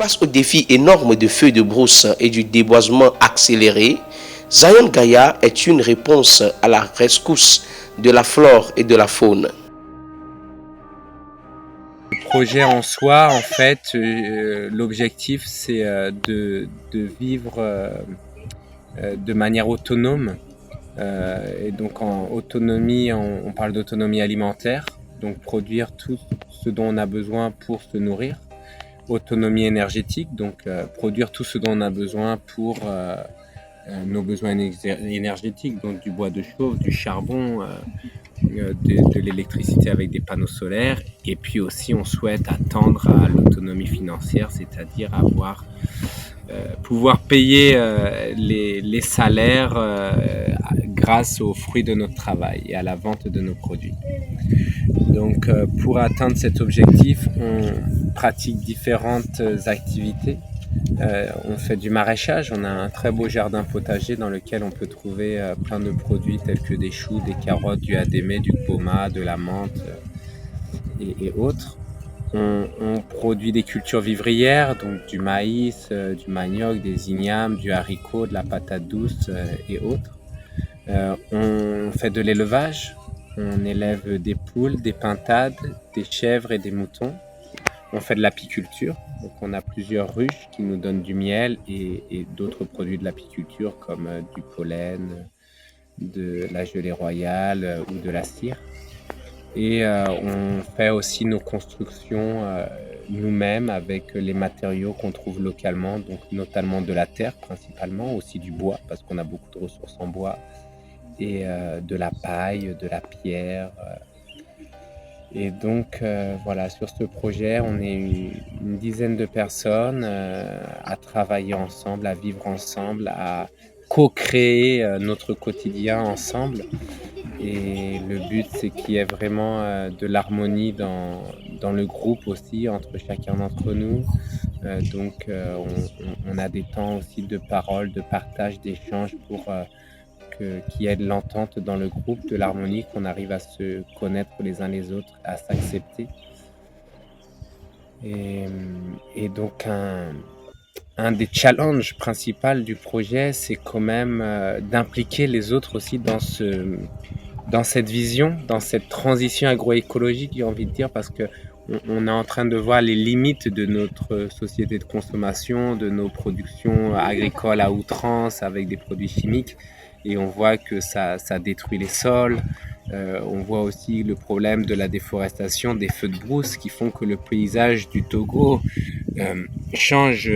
Face au défi énorme de feux de brousse et du déboisement accéléré, Zion Gaia est une réponse à la rescousse de la flore et de la faune. Le projet en soi, en fait, l'objectif, c'est de vivre de manière autonome. Et donc en autonomie, on parle d'autonomie alimentaire, donc produire tout ce dont on a besoin pour se nourrir. Autonomie énergétique, donc produire tout ce dont on a besoin pour nos besoins énergétiques, donc du bois de chauffe, du charbon, de l'électricité avec des panneaux solaires. Et puis aussi, on souhaite attendre à l'autonomie financière, c'est-à-dire pouvoir payer les salaires grâce aux fruits de notre travail et à la vente de nos produits. Donc pour atteindre cet objectif, on pratique différentes activités. On fait du maraîchage, on a un très beau jardin potager dans lequel on peut trouver plein de produits tels que des choux, des carottes, du hadémé, du poma, de la menthe et autres. On produit des cultures vivrières, donc du maïs, du manioc, des ignames, du haricot, de la patate douce et autres. On fait de l'élevage, on élève des poules, des pintades, des chèvres et des moutons. On fait de l'apiculture, donc on a plusieurs ruches qui nous donnent du miel et d'autres produits de l'apiculture comme du pollen, de la gelée royale ou de la cire. Et on fait aussi nos constructions nous-mêmes avec les matériaux qu'on trouve localement, donc notamment de la terre principalement, aussi du bois parce qu'on a beaucoup de ressources en bois, et de la paille, de la pierre. Et donc voilà, sur ce projet, on est une dizaine de personnes à travailler ensemble, à vivre ensemble, à co-créer notre quotidien ensemble. Et le but, c'est qu'il y ait vraiment de l'harmonie dans le groupe aussi, entre chacun d'entre nous. Donc on a des temps aussi de parole, de partage, d'échange pour qu'il y ait de l'entente dans le groupe, de l'harmonie, qu'on arrive à se connaître les uns les autres, à s'accepter. Et donc un des challenges principaux du projet, c'est quand même d'impliquer les autres aussi dans cette vision, dans cette transition agroécologique, j'ai envie de dire, parce que on est en train de voir les limites de notre société de consommation, de nos productions agricoles à outrance avec des produits chimiques. Et on voit que ça détruit les sols. On voit aussi le problème de la déforestation, des feux de brousse qui font que le paysage du Togo change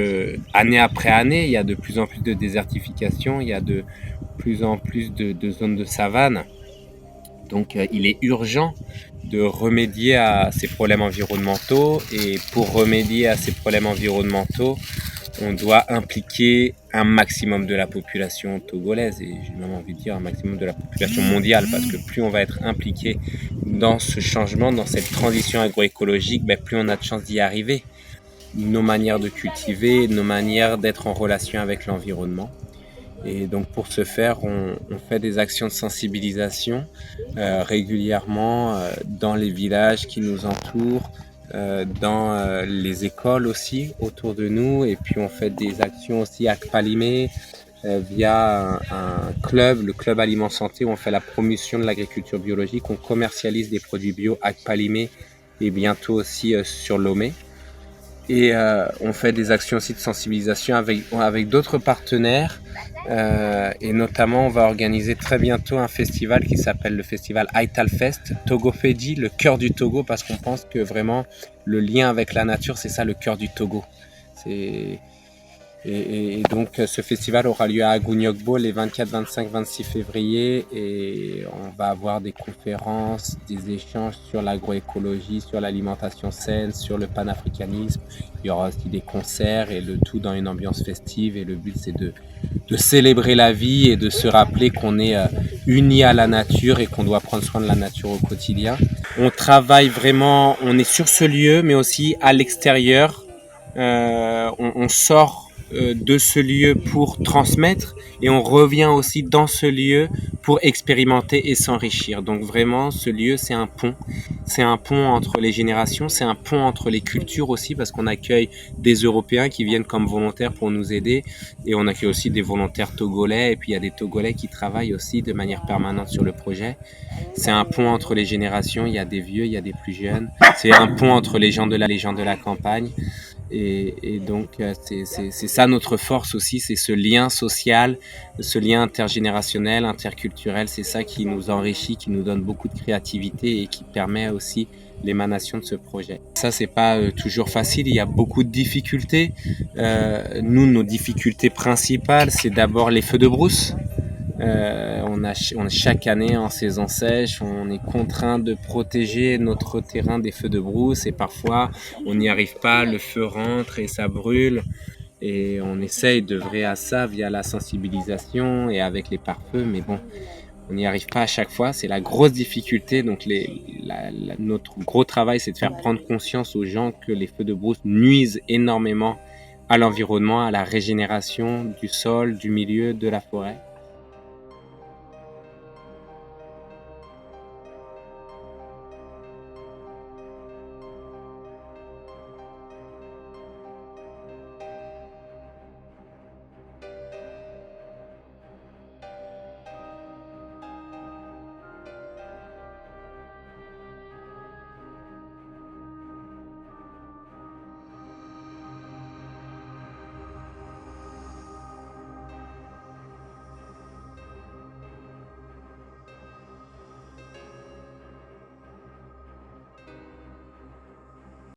année après année. Il y a de plus en plus de désertification, il y a de plus en plus de zones de savane. Donc il est urgent de remédier à ces problèmes environnementaux. Et pour remédier à ces problèmes environnementaux, on doit impliquer un maximum de la population togolaise, et j'ai même envie de dire un maximum de la population mondiale, parce que plus on va être impliqué dans ce changement, dans cette transition agroécologique, plus on a de chances d'y arriver. Nos manières de cultiver, nos manières d'être en relation avec l'environnement. Et donc pour ce faire, on fait des actions de sensibilisation régulièrement dans les villages qui nous entourent, dans les écoles aussi autour de nous, et puis on fait des actions aussi Akpalimé via un club, le club Aliment Santé, où on fait la promotion de l'agriculture biologique, on commercialise des produits bio Akpalimé et bientôt aussi sur Lomé. Et on fait des actions aussi de sensibilisation avec d'autres partenaires, et notamment on va organiser très bientôt un festival qui s'appelle le festival Aital Fest, Togopédie, le cœur du Togo, parce qu'on pense que vraiment le lien avec la nature, c'est ça le cœur du Togo. Et donc ce festival aura lieu à Agunyogbo les 24, 25, 26 février, et on va avoir des conférences, des échanges sur l'agroécologie, sur l'alimentation saine, sur le panafricanisme. Il y aura aussi des concerts, et le tout dans une ambiance festive, et le but c'est de célébrer la vie et de se rappeler qu'on est unis à la nature et qu'on doit prendre soin de la nature au quotidien. On travaille vraiment, on est sur ce lieu mais aussi à l'extérieur, on sort de ce lieu pour transmettre et on revient aussi dans ce lieu pour expérimenter et s'enrichir. Donc vraiment, ce lieu, c'est un pont. C'est un pont entre les générations, c'est un pont entre les cultures aussi parce qu'on accueille des Européens qui viennent comme volontaires pour nous aider et on accueille aussi des volontaires togolais et puis il y a des Togolais qui travaillent aussi de manière permanente sur le projet. C'est un pont entre les générations, il y a des vieux, il y a des plus jeunes. C'est un pont entre les gens de la campagne. Et donc, c'est ça notre force aussi, c'est ce lien social, ce lien intergénérationnel, interculturel. C'est ça qui nous enrichit, qui nous donne beaucoup de créativité et qui permet aussi l'émanation de ce projet. Ça, c'est pas toujours facile, il y a beaucoup de difficultés. Nous, nos difficultés principales, c'est d'abord les feux de brousse. On a chaque année en saison sèche, on est contraint de protéger notre terrain des feux de brousse et parfois on n'y arrive pas, le feu rentre et ça brûle et on essaye d'œuvrer à ça via la sensibilisation et avec les pare-feux, mais bon, on n'y arrive pas à chaque fois, c'est la grosse difficulté. Donc notre gros travail, c'est de faire prendre conscience aux gens que les feux de brousse nuisent énormément à l'environnement, à la régénération du sol, du milieu, de la forêt.